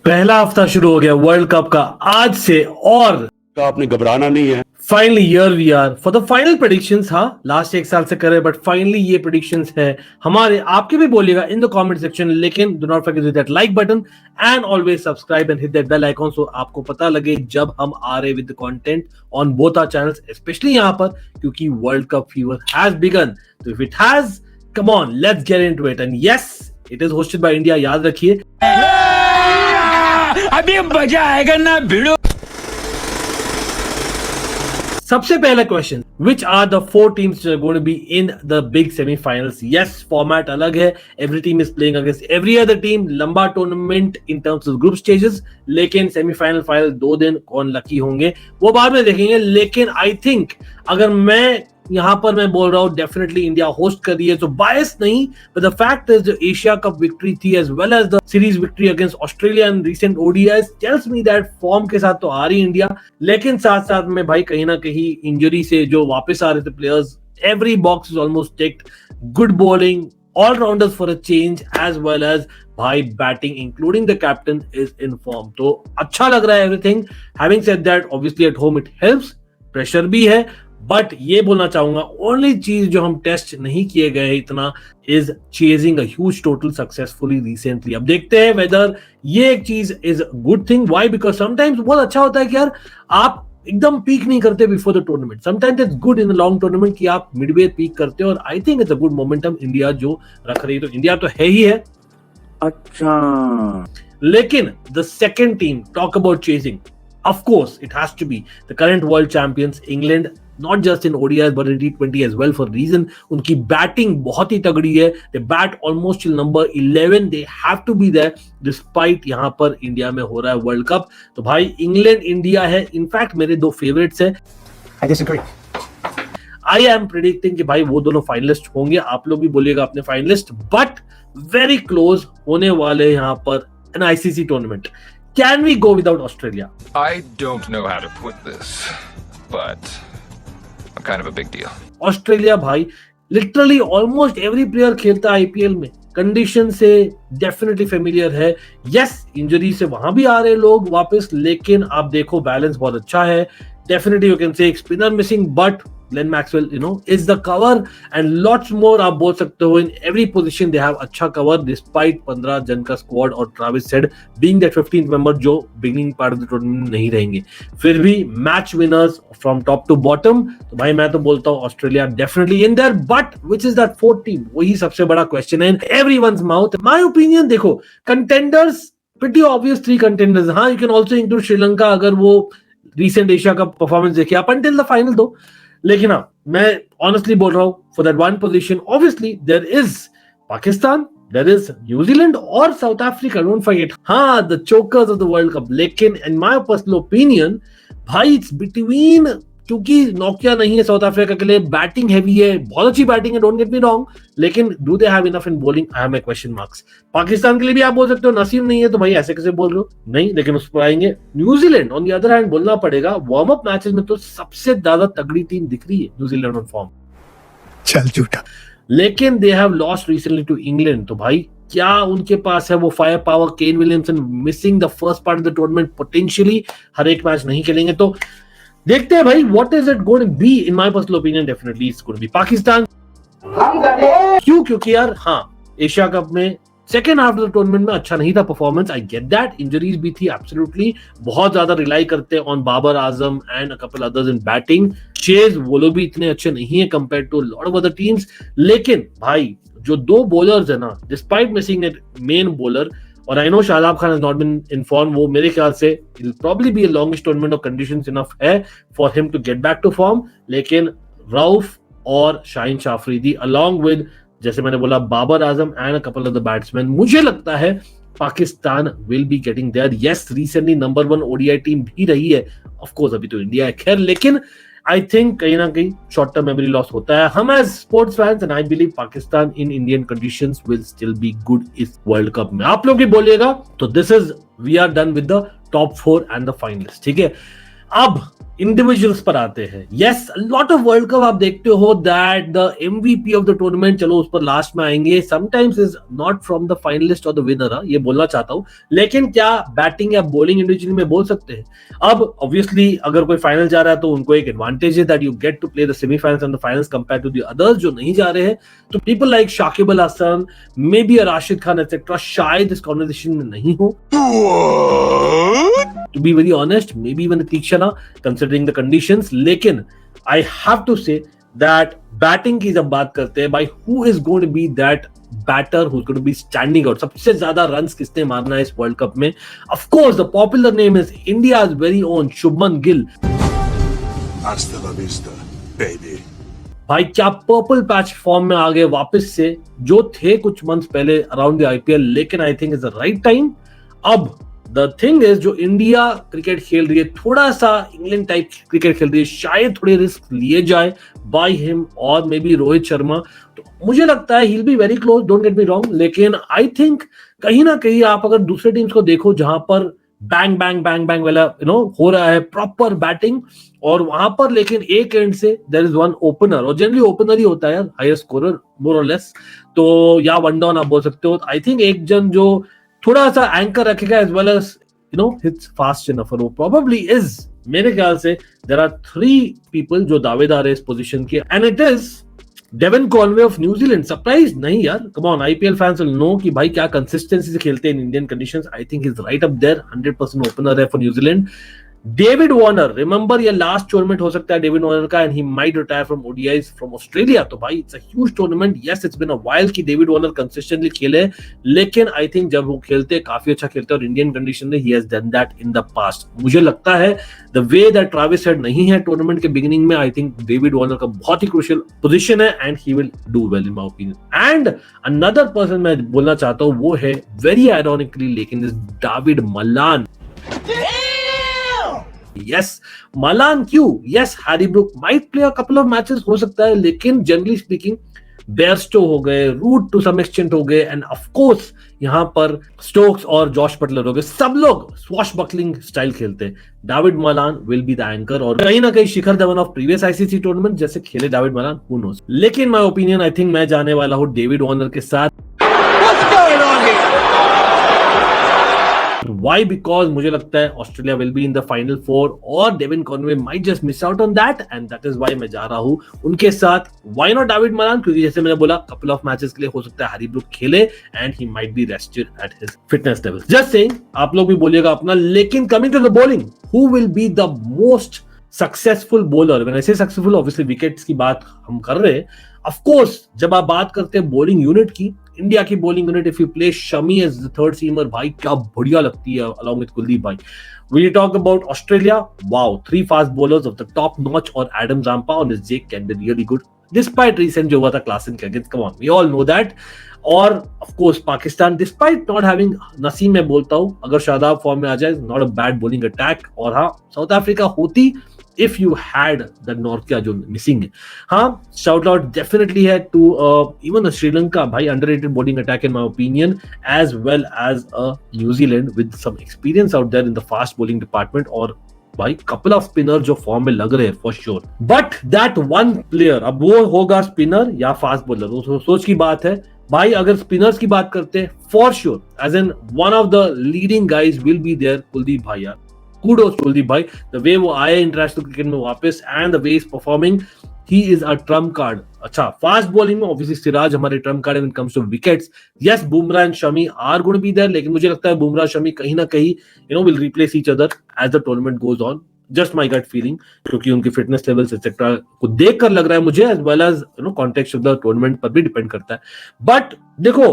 पहला हफ्ता शुरू हो गया वर्ल्ड कप का आज से और आपने घबराना नहीं है। Finally here we are for the final predictions. हाँ, लास्ट एक साल से कर रहे बट फाइनली ये प्रेडिक्शंस है हमारे। आपके भी बोलिएगा इन द कमेंट सेक्शन, लेकिन do not forget that like button and always subscribe and hit that bell icon so आपको पता लगे जब हम आ रहे with content on both our channels, specially यहाँ पर क्योंकि world cup fever has begun. तो if it has, come on let's get into it. And yes, it is hosted by India, याद रखिए। अभी मजा आएगा ना भिड़ो। सबसे पहला question, which are the 4 teams going to be in the big semifinals? Yes, format अलग है, every team is playing against every other team. लंबा tournament in terms of group stages, लेकिन सेमीफाइनल फाइनल 2 दिन, कौन लकी होंगे वो बाद में देखेंगे। लेकिन आई थिंक अगर मैं यहां पर मैं बोल रहा हूं डेफिनेटली इंडिया होस्ट कर रही है, तो बायस नहीं, बट द फैक्ट इज जो एशिया कप विक्ट्री थी as well as the series victory against Australia and recent ODIs tells me that form के साथ तो आ रही इंडिया, लेकिन साथ साथ में भाई कहीं ना कहीं इंजरी से जो वापस आ रहे थे players, every box is almost ticked. Good bowling, allrounders for a change as well as भाई batting including the captain is in form, तो अच्छा लग रहा है everything. Having said that obviously at home it helps, pressure भी है, but ये बोलना चाहूंगा ओनली चीज जो हम टेस्ट नहीं किए गए हैं इतना is chasing a huge total successfully recently. अब देखते हैं वेदर ये एक चीज is good thing. Why? Because sometimes बहुत अच्छा होता है कि यार आप एकदम पीक नहीं करते before the tournament. Sometimes it's good in the long tournament कि आप मिडवे पीक करते हो, और आई think it's a good momentum India जो रख रही है। तो इंडिया तो है ही है। अच्छा, लेकिन the second team, talk about chasing, of course it has to be the current world champions England, not just in ODIs but in T20 as well for reason उनकी बैटिंग बहुत ही तगड़ी है। they bat almost till number 11, they have to be there despite यहाँ पर India में हो रहा है वर्ल्ड कप। तो भाई इंग्लैंड इंडिया है, इनफैक्ट मेरे 2 फेवरेट्स है। I disagree. I am predicting कि भाई वो दोनों फाइनलिस्ट होंगे, आप लोग भी बोलिएगा अपने फाइनलिस्ट, बट वेरी क्लोज होने वाले यहाँ पर an ICC tournament. Can we go without Australia? I don't know how to put this, but I'm kind of a big deal. Australia भाई लिटरली ऑलमोस्ट एवरी प्लेयर खेलता है IPL में, condition से definitely familiar है। Yes, injury से वहां भी आ रहे लोग वापस, लेकिन आप देखो बैलेंस बहुत अच्छा है। डेफिनेटली यू कैन से एक spinner missing, but Glenn Maxwell, is the cover and lots more आप बोल सकते हो। In every position they have अच्छा cover despite 15 जन का squad और Travis Head being that 15th member जो beginning part of the tournament नहीं रहेंगे। फिर भी match winners from top to bottom, तो भाई मैं तो बोलता हूँ Australia definitely in there, but which is that 4th team? वही सबसे बड़ा question है in everyone's mouth. My opinion देखो, contenders pretty obvious 3 contenders। हाँ, you can also include Sri Lanka अगर वो recent एशिया का परफॉर्मेंस देखे up until the final दो। लेकिन हाँ, मैं ऑनेस्टली बोल रहा हूं for that one position obviously there is Pakistan, there is New Zealand और साउथ अफ्रीका, डोंट फॉरगेट, हाँ, the chokers of the world cup. लेकिन इन माय पर्सनल ओपिनियन भाई इट्स बिटवीन, क्योंकि नोकिया नहीं है साउथ अफ्रीका के लिए, बैटिंग हैवी है, बहुत अच्छी बैटिंग है, डोंट गेट मी रॉन्ग, लेकिन do they have enough in bowling? I have my question marks. Pakistan के लिए भी आप बोल सकते हो नसीम नहीं है, तो भाई ऐसे कैसे बोल रहे हो? नहीं, लेकिन उस पर आएंगे। New Zealand on the other hand बोलना पड़ेगा, वार्म अप मैचेस में तो सबसे ज्यादा तगड़ी टीम दिख रही है न्यूजीलैंड ऑन फॉर्म। चल झूठा। लेकिन they have lost recently to England, तो भाई क्या उनके पास है वो fire power? Kane Williamson missing the first part of the tournament, potentially हर एक मैच नहीं खेलेंगे, तो देखते हैं भाई what is it going to be. In my personal opinion definitely it's going to be Pakistan. क्यों? क्योंकि यार हाँ, एशिया कप में second half of the tournament में अच्छा नहीं था performance, I get that, injuries भी थी एब्सोल्युटली, बहुत ज्यादा रिलाई करते हैं on Babar Azam and a couple others in batting. Chase वो लोग भी इतने अच्छे नहीं है compare to lot of other teams, लेकिन भाई जो 2 बॉलर्स है ना, despite missing a main bowler, और I know Shadab Khan has not been in form, वो मेरे ख्याल से it will probably be a longest tournament और कंडीशंस इनफ है for him to get back to form. लेकिन रऊफ और शाहीन शाफरीदी अलॉन्ग विद, जैसे मैंने बोला, Babar Azam and a couple of the batsman, मुझे लगता है Pakistan will be getting there. Yes, recently number 1 ODI team भी रही है, ऑफ कोर्स अभी तो इंडिया है खैर, लेकिन आई थिंक कहीं ना कहीं शॉर्ट टर्म मेमोरी लॉस होता है। हम as sports fans and I believe Pakistan in Indian conditions will still be good इस वर्ल्ड कप में। आप लोग भी बोलिएगा। तो this is, we are done with the top 4 and the finalist, ठीक है। अब इंडिविजुअल्स पर आते हैं। Yes, lot of world cup आप देखते हो that the MVP of the tournament, चलो उस पर लास्ट में आएंगे, sometimes is not from the finalist और द विनर, ये बोलना चाहता हूं। लेकिन क्या बैटिंग या बॉलिंग इंडिविजुअली में बोल सकते हैं? अब ऑब्वियसली अगर कोई फाइनल जा रहा है तो उनको एक एडवांटेज है that you get to play the semifinals and the finals compare to the others जो नहीं जा रहे हैं। तो people like Shakib Al Hasan, maybe Rashid Khan etcetera शायद इस कॉन्वर्सेशन में नहीं हो। To be very honest, maybe even Tikshana, considering the conditions, लेकिन I have to say that batting की जब बात करते हैं, by who is going to be that batter who's going to be standing out, सबसे ज्यादा runs किसने मारना है इस वर्ल्ड कप में? Of course, the popular name is India's very own Shubman Gill. Hasta la vista, baby. भाई क्या purple patch form में आ गए वापस से, जो थे कुछ मंथ्स पहले अराउंड द आईपीएल, लेकिन आई think is the right time. अब द थिंग इज, जो इंडिया क्रिकेट खेल रही है, थोड़ा सा इंग्लैंड टाइप क्रिकेट खेल रही है, शायद थोड़े रिस्क लिए जाए बाय हिम और मे बी रोहित शर्मा। तो मुझे लगता है ही will be very close, don't get me wrong, लेकिन आई थिंक कहीं ना कहीं आप अगर दूसरे टीम्स को देखो जहां पर बैंग बैंग बैंग बैंग वाला हो रहा है प्रॉपर बैटिंग, और वहां पर लेकिन एक एंड से देयर इज वन ओपनर, और जनरली ओपनर ही होता है यार हाईएस्ट स्कोरर मोर और लेस, तो या वन डाउन आप बोल सकते हो। आई थिंक एक जन जो थोड़ा सा एंकर रखेगा as well as hits fast enough, और वो प्रोबेबली इज, मेरे ख्याल से देयर आर 3 पीपल जो दावेदार है इस पोजीशन के, and it is Devon Conway of New Zealand. Surprise नहीं यार, come on, IPL fans will know कि भाई क्या कंसिस्टेंसी से खेलते हैं in Indian conditions. I think is right up there, 100% opener है for New Zealand. David Warner, remember ये लास्ट टूर्नामेंट हो सकता है डेविड वार्नर का, and he might retire from ODIs from Australia. तो भाई it's a huge tournament. Yes, it's been a while कि David Warner consistently खेले, लेकिन आई थिंक जब वो खेलते काफी अच्छा खेलते हैं, और इंडियन कंडीशन में he has done that in the past. मुझे लगता है the way that Travis head नहीं है टूर्नामेंट के बिगिनिंग में, आई थिंक डेविड वार्नर का बहुत ही क्रूशियल पोजीशन है, and he will do well in my opinion. And another person मैं बोलना चाहता हूं वो है वेरी आयरॉनिकली, लेकिन is David Malan. Yes, Malan क्यों? Yes, Harry Brook might play a couple of matches हो सकता है, लेकिन जनरली स्पीकिंग बेयरस्टो हो गए, रूट टू सम एक्सटेंट हो गए, एंड ऑफ कोर्स यहाँ पर स्टोक्स और जॉश बटलर हो गए, सब लोग स्वॉशबकलिंग स्टाइल खेलते हैं। David Malan will be the anchor, और कहीं ना कहीं Shikhar Dhawan of previous ICC tournament जैसे खेले डेविड मलान, हु नोस। लेकिन माय ओपिनियन, आई थिंक मैं जाने वाला हूँ डेविड वार्नर के साथ। Why? Because मुझे लगता है Australia will be in the final 4 और Devon Conway might just miss out on that, and that is why मैं जा रहा हूं उनके साथ। Why not David Malan? क्योंकि जैसे मैंने बोला कपल ऑफ मैचेस के लिए हो सकता है हैरी ब्रूक खेले, and he might be rested at his fitness level. Just saying, आप लोग भी बोलिएगा अपना। लेकिन coming to the bowling, who will be the most successful bowler? When I say successful, obviously wickets की बात हम कर रहे हैं। ऑफ कोर्स जब आप बात करते हैं बॉलिंग यूनिट की, इंडिया की bowling unit, if you play Shami as the third seamer, भाई क्या बढ़िया लगती है अलॉन्ग विद कुलदीप भाई। When you talk about Australia, wow, 3 fast bowlers of the top notch, और Adam Zampa और Jake Candle really good, despite recent जो हुआ था क्लासन के against, come on, we all know that। और of course Pakistan, despite not having Naseem, मैं बोलता हूँ अगर शादाब फॉर्म में आ जाए, not a bad bowling attack। और हाँ, साउथ अफ्रीका होती if you had the Nortya जो मिसिंग है। हाँ, shout out definitely है to even Sri Lanka, भाई underrated bowling attack in my opinion, as well as New Zealand with some experience out there in the fast bowling department, और भाई couple of spinner जो form में लग रहे हैं for sure। But that one player, अब वो होगा स्पिनर या फास्ट बॉलर, वो सोच की बात है भाई। अगर स्पिनर्स की बात करते हैं, for sure as in one of the leading guys will be there, Kuldeep भाई यार। Kudos कुलदीप भाई, the way वो आए इंटरनेशनल क्रिकेट में वापस, and the way he's performing, he is a trump card। अच्छा, फास्ट बॉलिंग में ऑब्वियसली सिराज हमारे ट्रम्प कार्ड है when it comes to wickets। Yes, Bumrah and Shami are going to be there, लेकिन मुझे लगता है बुमराह शमी कहीं ना कहीं will replace each other as the tournament goes on। Just my gut feeling, क्योंकि उनके फिटनेस लेवल्स एक्सेट्रा को देखकर लग रहा है मुझे, as well as context of the tournament पर भी डिपेंड करता है। बट देखो,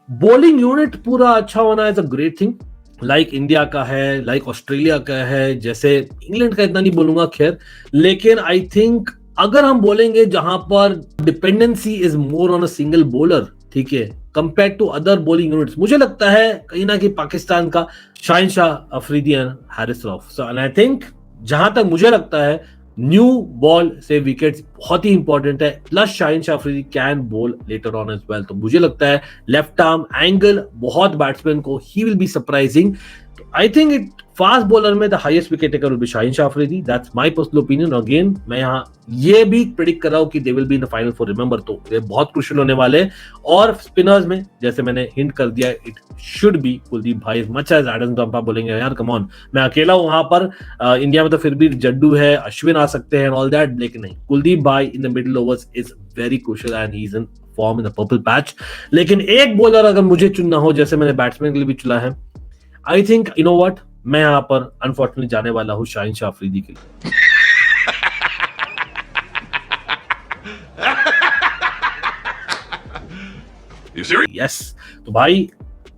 बॉलिंग यूनिट पूरा अच्छा होना is a great thing, like India का है, लाइक ऑस्ट्रेलिया का है, जैसे इंग्लैंड का इतना नहीं बोलूंगा खैर, लेकिन आई थिंक अगर हम बोलेंगे जहां पर dependency is more on a single bowler, ठीक है, compare to other bowling units, मुझे लगता है कहीं ना कहीं पाकिस्तान का Shaheen Shah Afridi and Haris Rauf. So and I think जहां तक मुझे लगता है न्यू बॉल से विकेट्स बहुत ही इंपॉर्टेंट है, plus Shaheen Shah Afridi can bowl later on as well. तो मुझे लगता है लेफ्ट आर्म एंगल बहुत बैट्समैन को ही will be surprising. I think it fast bowler में the highest wicket taker will be Shaheen Shah Afridi, that's my personal opinion. Again मैं यहाँ ये भी प्रेडिक्ट कर रहा हूँ कि they will be in the final for remember, तो ये बहुत क्रूशियल होने वाले हैं। और स्पिनर्स में जैसे मैंने हिंट कर दिया, इट शुड बी कुलदीप भाई। As much as Adam Zampa बोलेंगे यार कम ऑन मैं अकेला हूँ वहां पर, इंडिया में तो फिर भी जड्डू है, अश्विन आ सकते हैं ऑल दैट, लेकिन नहीं, कुलदीप भाई in the middle overs is very crucial and he is in form in the purple patch. लेकिन एक बॉलर अगर मुझे चुनना हो, जैसे मैंने बैट्समैन के लिए भी चुना है, I think you know what, मैं यहाँ पर अनफॉर्चुनेटली जाने वाला हूँ शाहीन शाह अफरीदी के लिए। You serious? यस तो भाई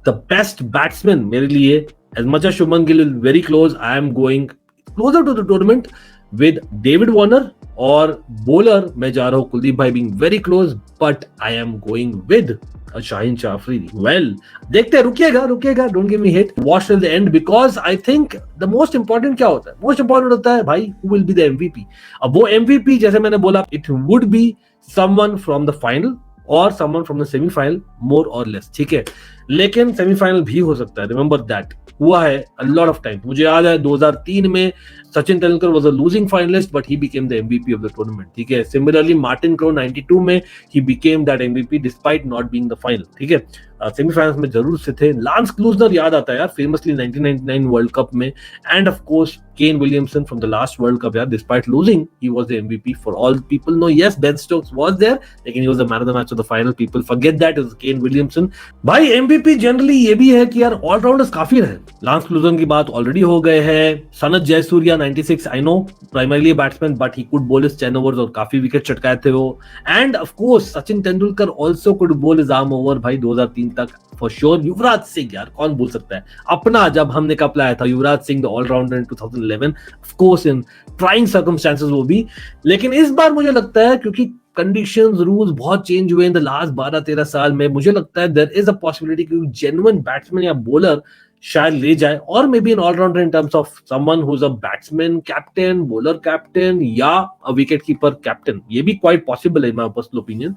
द बेस्ट बैट्समैन मेरे लिए, as much as Shubman Gill very close, I am going closer to the tournament with David Warner, और बॉलर मैं जा रहा हूँ कुलदीप भाई being very close, but I am going with Shaheen Shah Afridi. Well देखते हैं, रुकिएगा, don't give me hit, watch till the end, because I think the most important क्या होता है, मोस्ट इंपॉर्टेंट होता है भाई who will be the MVP. अब वो एमवीपी जैसे मैंने बोला, it would be someone from the final और समवन फ्रॉम द सेमीफाइनल, मोर और लेस, ठीक है, लेकिन सेमीफाइनल भी हो सकता है, रिमेंबर दैट, हुआ है अ लॉट ऑफ टाइम। मुझे याद है 2003 में Sachin Tendulkar was a losing finalist but he became the MVP of the tournament, ठीक है। सिमिलरली मार्टिन क्रो 92 में he became that MVP despite not being the final, ठीक है। सेमीफाइनल्स में जरूर से थे। लांस क्लूजनर याद आता है यार, फेमसली 1999 वर्ल्ड कप में, and of course Kane Williamson from the last world cup यार, despite losing he was the MVP for all people know. Yes, Ben Stokes was there, लेकिन he was the man of the match of the final, people forget that is Kane Williamson. भाई MVP generally ये भी है कि यार allrounders काफी रहे, lance क्लूजन की बात ऑलरेडी हो गए हैं, Sanath Jayasuriya 96, I know primarily batsman but he could bowl his 10 overs और काफी विकेट चटकाए थे वो, and of course Sachin Tendulkar also could bowl his arm over भाई 2003 तक फॉर श्योर। युवराज सिंह यार कौन भूल सकता है, अपना जब हमने कप लाया था Yuvraj Singh the allrounder in 2011, of course in trying circumstances वो भी। लेकिन इस बार मुझे लगता है क्योंकि कंडीशंस रूल्स बहुत चेंज हुए इन द लास्ट 12-13 साल में, मुझे लगता है देयर इज अ पॉसिबिलिटी कि जेन्युइन बैट्समैन या बॉलर शायद ले जाए, और maybe an allrounder in terms of someone who is a batsman captain, bowler captain या अ विकेट कीपर कैप्टन, ये भी क्वाइट पॉसिबल है इन माय पर्सनल ओपिनियन।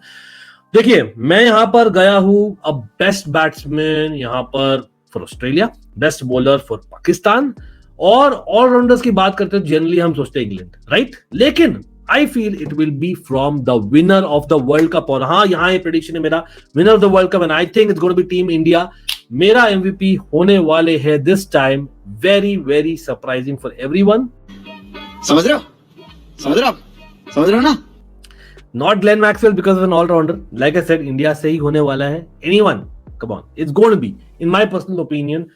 देखिए मैं यहां पर गया हूं, अब बेस्ट बैट्समैन यहां पर for Australia, best bowler for Pakistan, और ऑलराउंडर्स की बात करते हैं जनरली हम सोचते हैं इंग्लैंड, राइट, लेकिन I feel it will be from the winner of the world cup. और हाँ, यहाँ ये प्रेडिक्शन है मेरा, winner of the world cup, and I think it's going to be team India. मेरा एमवीपी होने वाले हैं this time very very surprising for everyone. समझ रहे हो ना? Not Glenn Maxwell because of an all-rounder. Like I said, India से ही होने वाला है। Anyone, come on, it's going to be, in my personal opinion,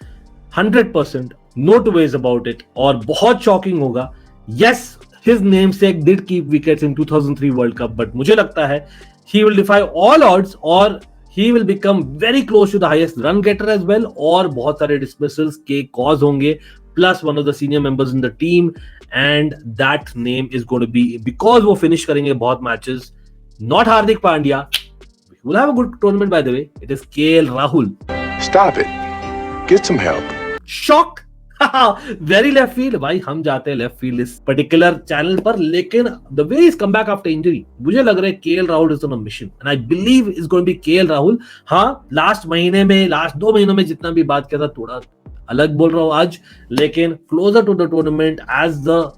100%, no two ways about it. और बहुत shocking होगा। Yes, his namesake did keep wickets in 2003 World Cup, but मुझे लगता है he will defy all odds और he will become very close to the highest run getter as well, और बहुत सारे dismissals के cause होंगे, plus one of the senior members in the team, and that name is going to be, because वो finish करेंगे बहुत matches, not Hardik Pandya, will have a good tournament by the way, it is KL Rahul. Stop it. Get some help. Shock. Very left field भाई, हम जाते हैं left field इस particular channel पर, लेकिन the way is come back after injury, मुझे लग रहा है KL Rahul is on a mission and I believe is going to be KL Rahul. हाँ, लास्ट महीने में, लास्ट 2 महीनों में जितना भी बात किया था थोड़ा अलग बोल रहा हूं आज, लेकिन closer to the tournament as the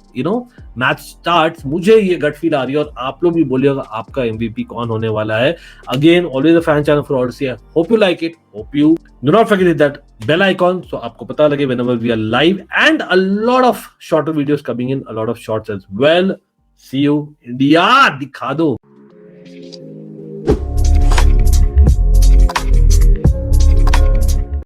match starts, मुझे ये गट फील आ रही है, और आप लोग भी बोलिएगा आपका एमवीपी कौन होने वाला है। Again always a fan channel for Odyssey, hope you like it, hope you do not forget that bell icon so आपको पता लगे whenever we are live, and a lot of shorter videos coming in, a lot of shorts as well. See you India, दिखा दो।